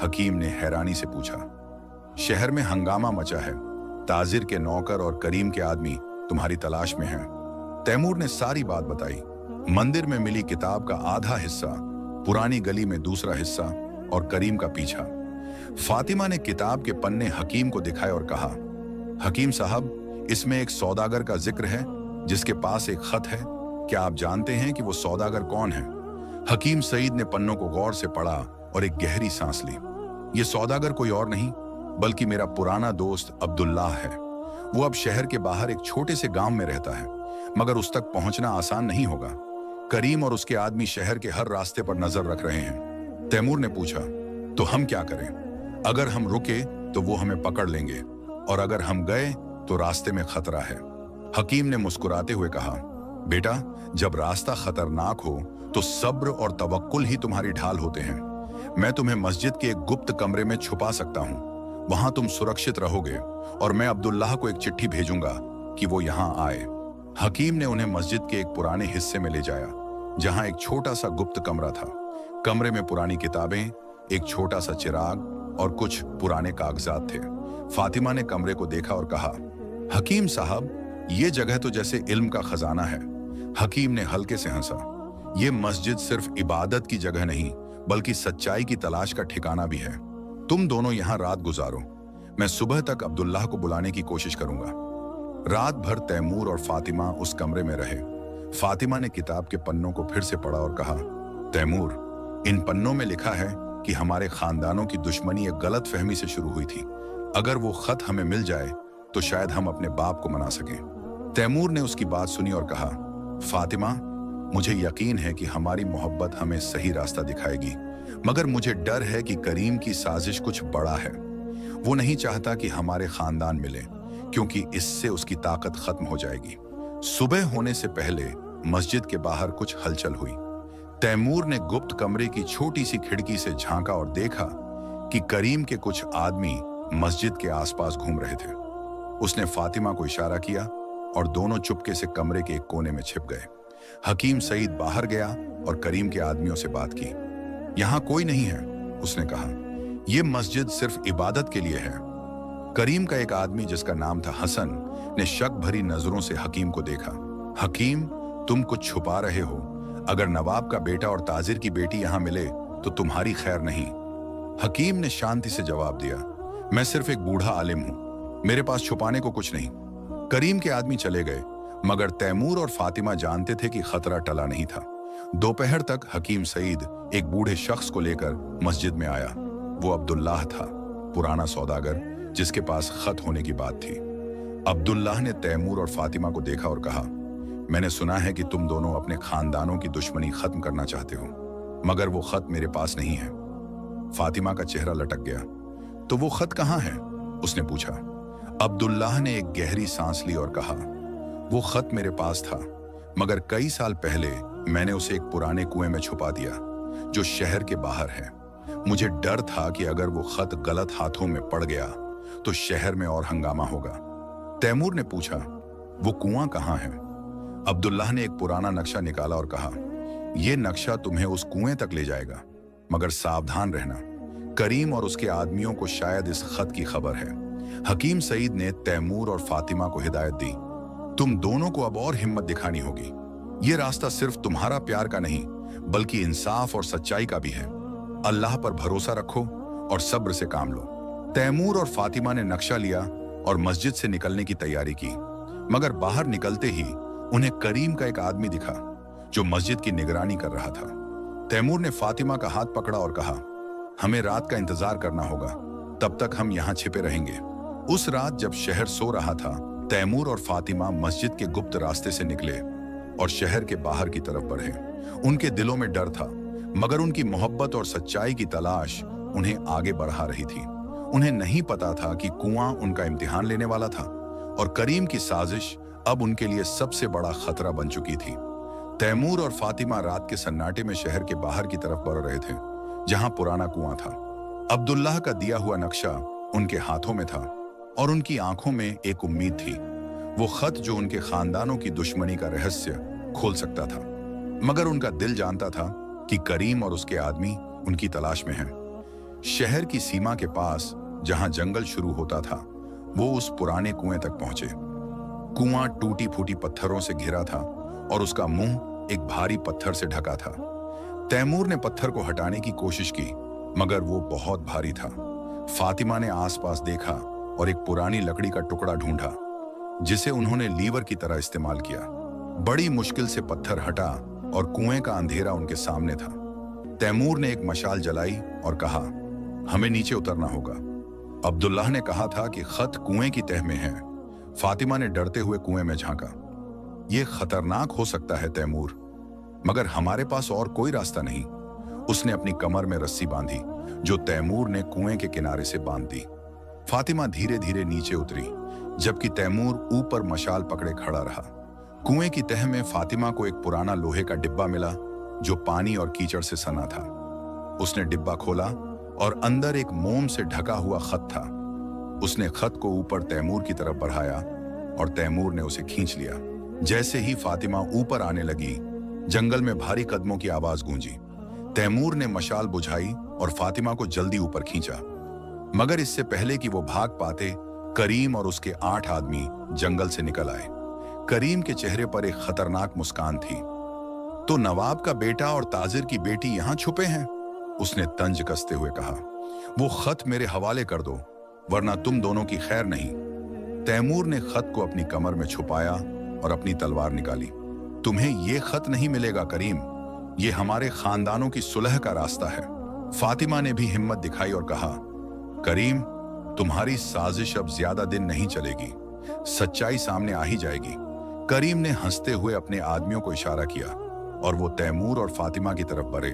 S1: हकीम ने हैरानी से पूछा। शहर में हंगामा मचा है। ताजिर के नौकर और करीम के आदमी तुम्हारी तलाश में हैं। तैमूर ने सारी बात बताई। मंदिर में मिली किताब का आधा हिस्सा, पुरानी गली में दूसरा हिस्सा और करीम का पीछा। फातिमा ने किताब के पन्ने हकीम को दिखाए और कहा, हकीम साहब, इसमें एक सौदागर का जिक्र है जिसके पास एक खत है। क्या आप जानते हैं कि वो सौदागर कौन है? हकीम सईद ने पन्नों को गौर से पढ़ा और एक गहरी सांस ली। ये सौदागर कोई और नहीं बल्कि मेरा पुराना दोस्त अब्दुल्लाह है। वो अब शहर के बाहर एक छोटे से गांव में रहता है, मगर उस तक पहुंचना आसान नहीं होगा। करीम और उसके आदमी शहर के हर रास्ते पर नजर रख रहे हैं। तैमूर ने पूछा, तो हम क्या करें? अगर हम रुके तो वो हमें पकड़ लेंगे, और अगर हम गए तो रास्ते में खतरा है। हकीम ने मुस्कुराते हुए कहा, बेटा, जब रास्ता खतरनाक हो तो सब्र और तवक्कुल ही तुम्हारी ढाल होते हैं। मैं तुम्हें मस्जिद के एक गुप्त कमरे में छुपा सकता हूँ। वहां तुम सुरक्षित रहोगे और मैं अब्दुल्लाह को एक चिट्ठी भेजूंगा कि वो यहाँ आए। हकीम ने उन्हें मस्जिद के एक पुराने हिस्से में ले जाया, जहां एक छोटा सा गुप्त कमरा था। कमरे में पुरानी किताबें, एक छोटा सा चिराग और कुछ पुराने कागजात थे। फातिमा ने कमरे को देखा और कहा, हकीम साहब, ये जगह तो जैसे इल्म का खजाना है। हकीम ने हल्के से हंसा। ये मस्जिद सिर्फ इबादत की जगह नहीं बल्कि सच्चाई की तलाश का ठिकाना भी है। तुम दोनों यहाँ रात गुजारो। मैं सुबह तक अब्दुल्लाह को बुलाने की कोशिश करूंगा। रात भर तैमूर और फातिमा उस कमरे में रहे। फातिमा ने किताब के पन्नों को फिर से पढ़ा और कहा, तैमूर, इन पन्नों में लिखा है कि हमारे खानदानों की दुश्मनी एक गलत फहमी से शुरू हुई थी। अगर वो खत हमें मिल जाए तो शायद हम अपने बाप को मना सकें। तैमूर ने उसकी बात सुनी और कहा, फातिमा, मुझे यकीन है कि हमारी मोहब्बत हमें सही रास्ता दिखाएगी, मगर मुझे डर है कि करीम की साजिश कुछ बड़ा है। वो नहीं चाहता कि हमारे खानदान मिले, क्योंकि इससे उसकी ताकत खत्म हो जाएगी। सुबह होने से पहले मस्जिद के बाहर कुछ हलचल हुई। तैमूर ने गुप्त कमरे की छोटी सी खिड़की से झांका और देखा कि करीम के कुछ आदमी मस्जिद के आसपास घूम रहे थे। उसने फातिमा को इशारा किया और दोनों चुपके से कमरे के एक कोने में छिप गए। हकीम सईद बाहर गया और करीम के आदमियों से बात की। यहां कोई नहीं है, उसने कहा। यह मस्जिद सिर्फ इबादत के लिए है। करीम का एक आदमी जिसका नाम था हसन ने शक भरी नजरों से हकीम को देखा। हकीम, तुम कुछ छुपा रहे हो। अगर नवाब का बेटा और ताजिर की बेटी यहां मिले तो तुम्हारी खैर नहीं। हकीम ने शांति से जवाब दिया, मैं सिर्फ एक बूढ़ा आलिम हूं, मेरे पास छुपाने को कुछ नहीं। करीम के आदमी चले गए, मगर तैमूर और फातिमा जानते थे कि खतरा टला नहीं था। दोपहर तक हकीम सईद एक बूढ़े शख्स को लेकर मस्जिद में आया। वो अब्दुल्लाह था, पुराना सौदागर जिसके पास खत होने की बात थी। अब्दुल्लाह ने तैमूर और फातिमा को देखा और कहा, मैंने सुना है कि तुम दोनों अपने खानदानों की दुश्मनी खत्म करना चाहते हो, मगर वो खत मेरे पास नहीं है। फातिमा का चेहरा लटक गया। तो वो खत कहाँ है? उसने पूछा। अब्दुल्लाह ने एक गहरी सांस ली और कहा, वो खत मेरे पास था, मगर कई साल पहले मैंने उसे एक पुराने कुएं में छुपा दिया जो शहर के बाहर है। मुझे डर था कि अगर वो खत गलत हाथों में पड़ गया तो शहर में और हंगामा होगा। तैमूर ने पूछा, वो कुआं कहाँ है? अब्दुल्लाह ने एक पुराना नक्शा निकाला और कहा, यह नक्शा तुम्हें उस कुएं तक ले जाएगा, मगर सावधान रहना, करीम और उसके आदमियों को शायद इस खत की खबर है। हकीम सईद ने तैमूर और फातिमा को हिदायत दी, तुम दोनों को अब और हिम्मत दिखानी होगी। यह रास्ता सिर्फ तुम्हारा प्यार का नहीं बल्कि इंसाफ और सच्चाई का भी है। अल्लाह पर भरोसा रखो और सब्र से काम लो। तैमूर और फातिमा ने नक्शा लिया और मस्जिद से निकलने की तैयारी की, मगर बाहर निकलते ही उन्हें करीम का एक आदमी दिखा जो मस्जिद की निगरानी कर रहा था। तैमूर ने फातिमा का हाथ पकड़ा और कहा, हमें रात का इंतजार करना होगा, तब तक हम यहाँ छिपे रहेंगे। उस रात जब शहर सो रहा था, तैमूर और फातिमा मस्जिद के गुप्त रास्ते से निकले और शहर के बाहर की तरफ बढ़े। उनके दिलों में डर था, मगर उनकी मोहब्बत और सच्चाई की तलाश उन्हें आगे बढ़ा रही थी। उन्हें नहीं पता था कि कुआं उनका इम्तिहान लेने वाला था और करीम की साजिश अब उनके लिए सबसे बड़ा खतरा बन चुकी थी। तैमूर और फातिमा रात के सन्नाटे में शहर के बाहर की तरफ बढ़ रहे थे, जहां पुराना कुआं था। अब्दुल्लाह का दिया हुआ नक्शा उनके हाथों में था और उनकी आंखों में एक उम्मीद थी, वो खत जो उनके खानदानों की दुश्मनी का रहस्य खोल सकता था। मगर उनका दिल जानता था कि करीम और उसके आदमी उनकी तलाश में हैं। शहर की सीमा के पास जहां जंगल शुरू होता था, वो उस पुराने कुएं तक पहुंचे। कुआं टूटी फूटी पत्थरों से घिरा था और उसका मुंह एक भारी पत्थर से ढका था। तैमूर ने पत्थर को हटाने की कोशिश की, मगर वो बहुत भारी था। फातिमा ने आसपास देखा और एक पुरानी लकड़ी का टुकड़ा ढूंढा, जिसे उन्होंने लीवर की तरह इस्तेमाल किया। बड़ी मुश्किल से पत्थर हटा और कुएं का अंधेरा उनके सामने था। तैमूर ने एक मशाल जलाई और कहा, हमें नीचे उतरना होगा। अब्दुल्लाह ने कहा था कि खत कुएं की तह में है। फातिमा ने डरते हुए कुएं में झांका। यह खतरनाक हो सकता है तैमूर, मगर हमारे पास और कोई रास्ता नहीं। उसने अपनी कमर में रस्सी बांधी, जो तैमूर ने कुएं के किनारे से बांध दी। फातिमा धीरे धीरे नीचे उतरी, जबकि तैमूर ऊपर मशाल पकड़े खड़ा रहा। कुएं की तह में फातिमा को एक पुराना लोहे का डिब्बा मिला, जो पानी और कीचड़ से सना था। उसने डिब्बा खोला और अंदर एक मोम से ढका हुआ खत था। उसने खत को ऊपर तैमूर की तरफ बढ़ाया और तैमूर ने उसे खींच लिया। जैसे ही फातिमा ऊपर आने लगी, जंगल में भारी कदमों की आवाज गूंजी। तैमूर ने मशाल बुझाई और फातिमा को जल्दी ऊपर खींचा, मगर इससे पहले कि वो भाग पाते, करीम और उसके 8 आदमी जंगल से निकल आए। करीम के चेहरे पर एक खतरनाक मुस्कान थी। तो नवाब का बेटा और ताजिर की बेटी यहां छुपे हैं, उसने तंज कसते हुए कहा। वो खत मेरे हवाले कर दो, वरना तुम दोनों की खैर नहीं। तैमूर ने खत को अपनी कमर में छुपाया और अपनी तलवार निकाली। तुम्हें ये खत नहीं मिलेगा करीम, ये हमारे खानदानों की सुलह का रास्ता है। फातिमा ने भी हिम्मत दिखाई और कहा, करीम, तुम्हारी साजिश अब ज्यादा दिन नहीं चलेगी, सच्चाई सामने आ ही जाएगी। करीम ने हंसते हुए अपने आदमियों को इशारा किया और वो तैमूर और फातिमा की तरफ बढ़े।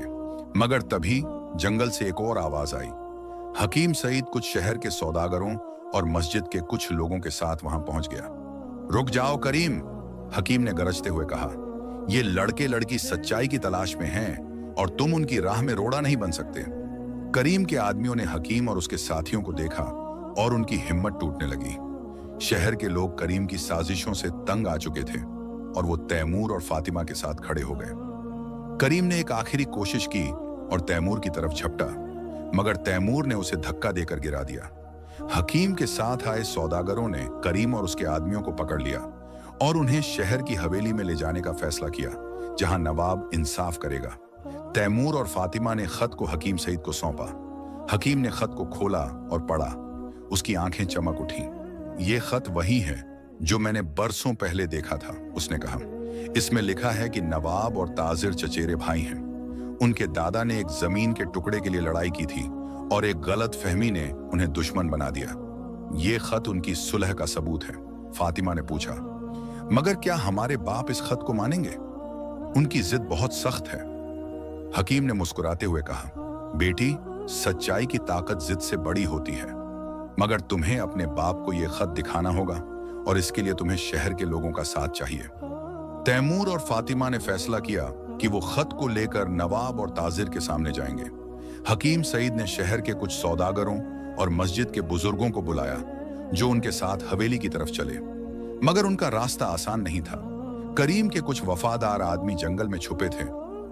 S1: मगर तभी जंगल से एक और आवाज आई। हकीम सईद कुछ शहर के सौदागरों और मस्जिद के कुछ लोगों के साथ वहां पहुंच गया। रुक जाओ करीम, हकीम ने गरजते हुए कहा। ये लड़के लड़की सच्चाई की तलाश में हैं और तुम उनकी राह में रोड़ा नहीं बन सकते। करीम के आदमियों ने हकीम और उसके साथियों को देखा और उनकी हिम्मत टूटने लगी। शहर के लोग करीम की साजिशों से तंग आ चुके थे और वो तैमूर और फातिमा के साथ खड़े हो गए। करीम ने एक आखिरी कोशिश की और तैमूर की तरफ झपटा, मगर तैमूर ने उसे धक्का देकर गिरा दिया। हकीम के साथ आए सौदागरों ने करीम और उसके आदमियों को पकड़ लिया और उन्हें शहर की हवेली में ले जाने का फैसला किया, जहां नवाब इंसाफ करेगा। तैमूर और फातिमा ने खत को हकीम सईद को सौंपा। हकीम ने खत को खोला और पढ़ा। उसकी आंखें चमक उठी। ये खत वही है जो मैंने बरसों पहले देखा था, उसने कहा। इसमें लिखा है कि नवाब और ताजिर चचेरे भाई हैं। उनके दादा ने एक जमीन के टुकड़े के लिए लड़ाई की थी और एक गलत फहमी ने उन्हें दुश्मन बना दिया। ये खत उनकी सुलह का सबूत है। फातिमा ने पूछा, मगर क्या हमारे बाप इस खत को मानेंगे? उनकी जिद बहुत सख्त है। हकीम ने मुस्कुराते हुए कहा, बेटी, सच्चाई की ताकत जिद से बड़ी होती है, मगर तुम्हें अपने बाप को यह खत दिखाना होगा और इसके लिए तुम्हें शहर के लोगों का साथ चाहिए। तैमूर और फातिमा ने फैसला किया कि वो खत को लेकर नवाब और ताजिर के सामने जाएंगे। हकीम सईद ने शहर के कुछ सौदागरों और मस्जिद के बुजुर्गों को बुलाया, जो उनके साथ हवेली की तरफ चले। मगर उनका रास्ता आसान नहीं था। करीम के कुछ वफादार आदमी जंगल में छुपे थे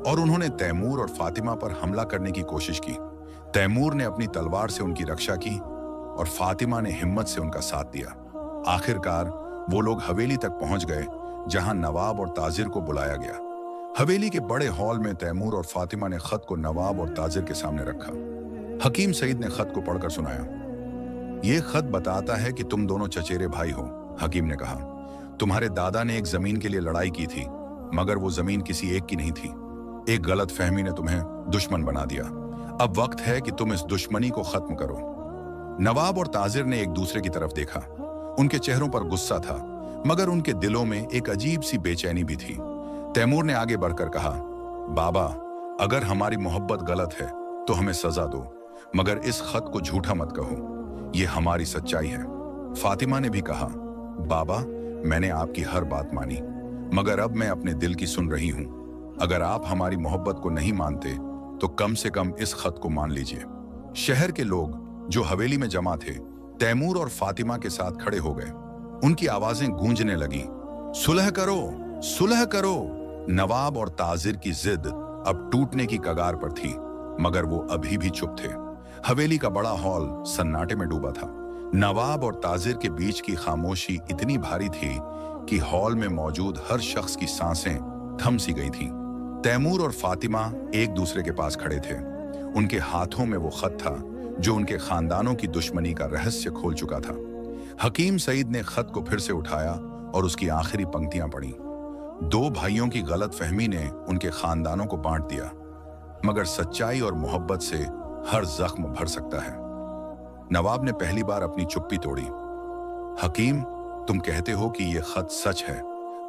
S1: और उन्होंने तैमूर और फातिमा पर हमला करने की कोशिश की। तैमूर ने अपनी तलवार से उनकी रक्षा की और फातिमा ने हिम्मत से उनका साथ दिया। आखिरकार वो लोग हवेली तक पहुंच गए, जहां नवाब और ताजिर को बुलाया गया। हवेली के बड़े हॉल में तैमूर और फातिमा ने खत को नवाब और ताजिर के सामने रखा। हकीम सईद ने खत को पढ़कर सुनाया। यह खत बताता है कि तुम दोनों चचेरे भाई हो, हकीम ने कहा। तुम्हारे दादा ने एक जमीन के लिए लड़ाई की थी, मगर वो जमीन किसी एक की नहीं थी। एक गलत फहमी ने तुम्हें दुश्मन बना दिया। अब वक्त है कि तुम इस दुश्मनी को खत्म करो। नवाब और ताजिर ने एक दूसरे की तरफ देखा। उनके चेहरों पर गुस्सा था, मगर उनके दिलों में एक अजीब सी बेचैनी भी थी। तैमूर ने आगे बढ़कर कहा, बाबा, अगर हमारी मोहब्बत गलत है तो हमें सजा दो, मगर इस खत को झूठा मत कहो, ये हमारी सच्चाई है। फातिमा ने भी कहा, बाबा, मैंने आपकी हर बात मानी, मगर अब मैं अपने दिल की सुन रही हूं। अगर आप हमारी मोहब्बत को नहीं मानते तो कम से कम इस खत को मान लीजिए। शहर के लोग जो हवेली में जमा थे तैमूर और फातिमा के साथ खड़े हो गए। उनकी आवाजें गूंजने लगी, सुलह करो, सुलह करो। नवाब और ताजिर की जिद अब टूटने की कगार पर थी, मगर वो अभी भी चुप थे। हवेली का बड़ा हॉल सन्नाटे में डूबा था। नवाब और ताजिर के बीच की खामोशी इतनी भारी थी कि हॉल में मौजूद हर शख्स की सांसें थम सी गई थीं। तैमूर और फातिमा एक दूसरे के पास खड़े थे। उनके हाथों में वो खत था जो उनके खानदानों की दुश्मनी का रहस्य खोल चुका था। हकीम सईद ने खत को फिर से उठाया और उसकी आखिरी पंक्तियां पढ़ी। दो भाइयों की गलतफहमी ने उनके खानदानों को बांट दिया, मगर सच्चाई और मोहब्बत से हर जख्म भर सकता है। नवाब ने पहली बार अपनी चुप्पी तोड़ी। हकीम, तुम कहते हो कि यह खत सच है,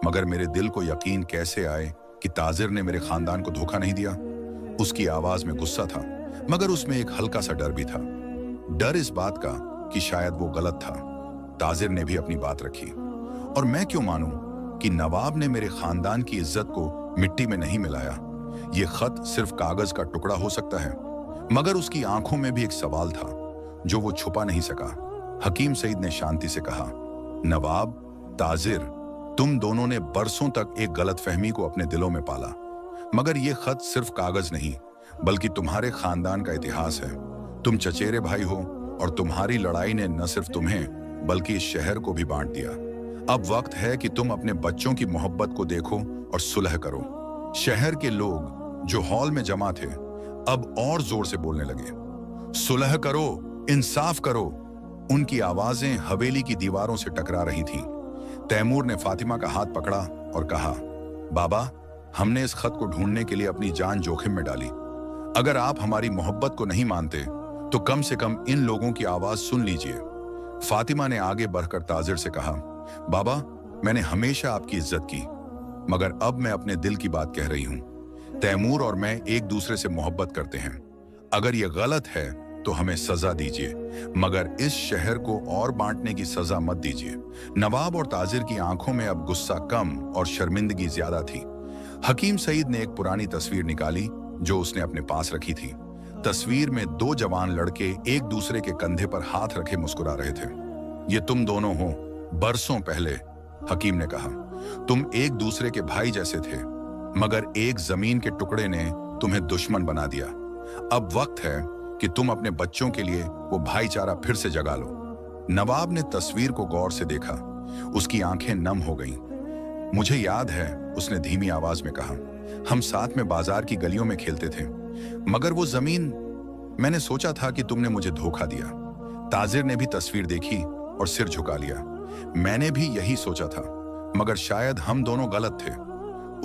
S1: मगर मेरे दिल को यकीन कैसे आए कि ताजिर ने मेरे खानदान को धोखा नहीं दिया। उसकी आवाज में गुस्सा था, मगर उसमें एक हल्का सा डर भी था। डर इस बात का कि शायद वो गलत था। ताजिर ने भी अपनी बात रखी, और मैं क्यों मानूं कि नवाब ने मेरे खानदान की इज्जत को मिट्टी में नहीं मिलाया। ये खत सिर्फ कागज का टुकड़ा हो सकता है, मगर उसकी आंखों में भी एक सवाल था जो वो छुपा नहीं सका। हकीम सईद ने शांति से कहा, नवाब, ताजिर, तुम दोनों ने बरसों तक एक गलतफहमी को अपने दिलों में पाला, मगर यह खत सिर्फ कागज नहीं बल्कि तुम्हारे खानदान का इतिहास है। तुम चचेरे भाई हो और तुम्हारी लड़ाई ने न सिर्फ तुम्हें बल्कि इस शहर को भी बांट दिया। अब वक्त है कि तुम अपने बच्चों की मोहब्बत को देखो और सुलह करो। शहर के लोग जो हॉल में जमा थे अब और जोर से बोलने लगे, सुलह करो, इंसाफ करो। उनकी आवाजें हवेली की दीवारों से टकरा रही थीं। तैमूर ने फातिमा का हाथ पकड़ा और कहा, बाबा, हमने इस खत को ढूंढने के लिए अपनी जान जोखिम में डाली। अगर आप हमारी मोहब्बत को नहीं मानते तो कम से कम इन लोगों की आवाज सुन लीजिए। फातिमा ने आगे बढ़कर ताजिर से कहा, बाबा, मैंने हमेशा आपकी इज्जत की, मगर अब मैं अपने दिल की बात कह रही हूं। तैमूर और मैं एक दूसरे से मोहब्बत करते हैं। अगर यह गलत है तो हमें सजा दीजिए, मगर इस शहर को और बांटने की सजा मत दीजिए। नवाब और ताजिर की आंखों में अब गुस्सा कम और शर्मिंदगी ज्यादा थी। हकीम सईद ने एक पुरानी तस्वीर निकाली जो उसने अपने पास रखी थी। तस्वीर में दो जवान लड़के एक दूसरे के कंधे पर हाथ रखे मुस्कुरा रहे थे। ये तुम दोनों हो, बरसों पहले, हकीम ने कहा। तुम एक दूसरे के भाई जैसे थे, मगर एक जमीन के टुकड़े ने तुम्हें दुश्मन बना दिया। अब वक्त है कि तुम अपने बच्चों के लिए वो भाईचारा फिर से जगा लो। नवाब ने तस्वीर को गौर से देखा। उसकी आंखें नम हो गईं। मुझे याद है, उसने धीमी आवाज में कहा, हम साथ में बाजार की गलियों में खेलते थे, मगर वो जमीन, मैंने सोचा था कि तुमने मुझे धोखा दिया। ताजिर ने भी तस्वीर देखी और सिर झुका लिया। मैंने भी यही सोचा था, मगर शायद हम दोनों गलत थे।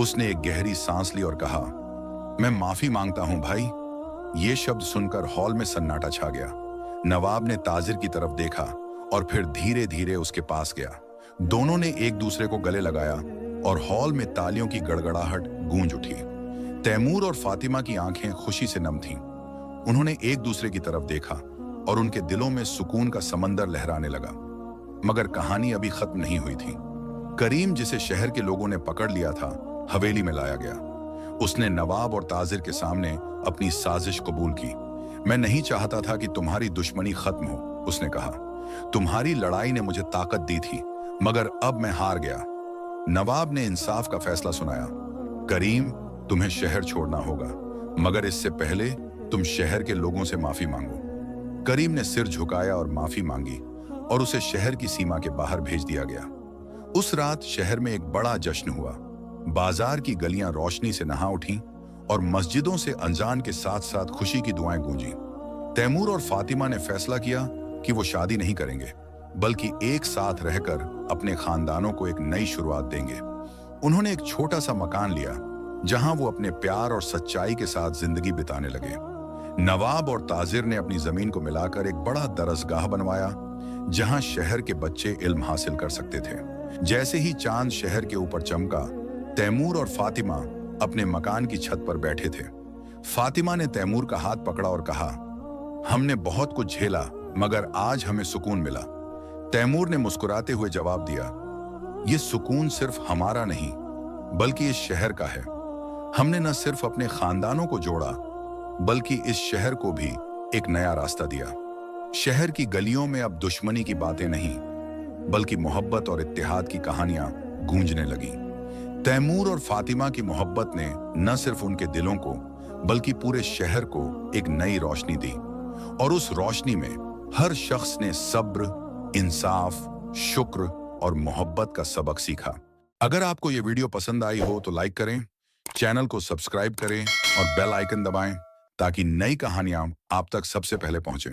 S1: उसने एक गहरी सांस ली और कहा, मैं माफी मांगता हूं भाई। ये शब्द सुनकर हॉल में सन्नाटा छा गया। नवाब ने ताजिर की तरफ देखा और फिर धीरे धीरे उसके पास गया। दोनों ने एक दूसरे को गले लगाया और हॉल में तालियों की गड़गड़ाहट गूंज उठी। तैमूर और फातिमा की आंखें खुशी से नम थीं। उन्होंने एक दूसरे की तरफ देखा और उनके दिलों में सुकून का समंदर लहराने लगा। मगर कहानी अभी खत्म नहीं हुई थी। करीम, जिसे शहर के लोगों ने पकड़ लिया था, हवेली में लाया गया। उसने नवाब और ताजिर के सामने अपनी साजिश कबूल की। मैं नहीं चाहता था कि तुम्हारी दुश्मनी खत्म हो, उसने कहा। तुम्हारी लड़ाई ने मुझे ताकत दी थी, मगर अब मैं हार गया। नवाब ने इंसाफ का फैसला सुनाया। करीम, तुम्हें शहर छोड़ना होगा, मगर इससे पहले तुम शहर के लोगों से माफी मांगो। करीम ने सिर झुकाया और माफी मांगी और उसे शहर की सीमा के बाहर भेज दिया गया। उस रात शहर में एक बड़ा जश्न हुआ। बाजार की गलियां रोशनी से नहा उठीं और मस्जिदों से अजान के साथ साथ खुशी की दुआएं गूंजी। तैमूर और फातिमा ने फैसला किया कि वो शादी नहीं करेंगे, बल्कि एक साथ रहकर अपने खानदानों को एक नई शुरुआत देंगे। उन्होंने एक छोटा सा मकान लिया जहां वो अपने प्यार और सच्चाई के साथ जिंदगी बिताने लगे। नवाब और ताजिर ने अपनी जमीन को मिलाकर एक बड़ा दरसगाह बनवाया जहां शहर के बच्चे इल्म हासिल कर सकते थे। जैसे ही चांद शहर के ऊपर चमका, तैमूर और फातिमा अपने मकान की छत पर बैठे थे। फातिमा ने तैमूर का हाथ पकड़ा और कहा, हमने बहुत कुछ झेला, मगर आज हमें सुकून मिला। तैमूर ने मुस्कुराते हुए जवाब दिया, ये सुकून सिर्फ हमारा नहीं बल्कि इस शहर का है। हमने न सिर्फ अपने खानदानों को जोड़ा, बल्कि इस शहर को भी एक नया रास्ता दिया। शहर की गलियों में अब दुश्मनी की बातें नहीं, बल्कि मोहब्बत और इत्तेहाद की कहानियां गूंजने लगी। तैमूर और फातिमा की मोहब्बत ने न सिर्फ उनके दिलों को, बल्कि पूरे शहर को एक नई रोशनी दी, और उस रोशनी में हर शख्स ने सब्र, इंसाफ, शुक्र और मोहब्बत का सबक सीखा। अगर आपको ये वीडियो पसंद आई हो तो लाइक करें, चैनल को सब्सक्राइब करें और बेल आइकन दबाएं ताकि नई कहानियां आप तक सबसे पहले पहुंचें।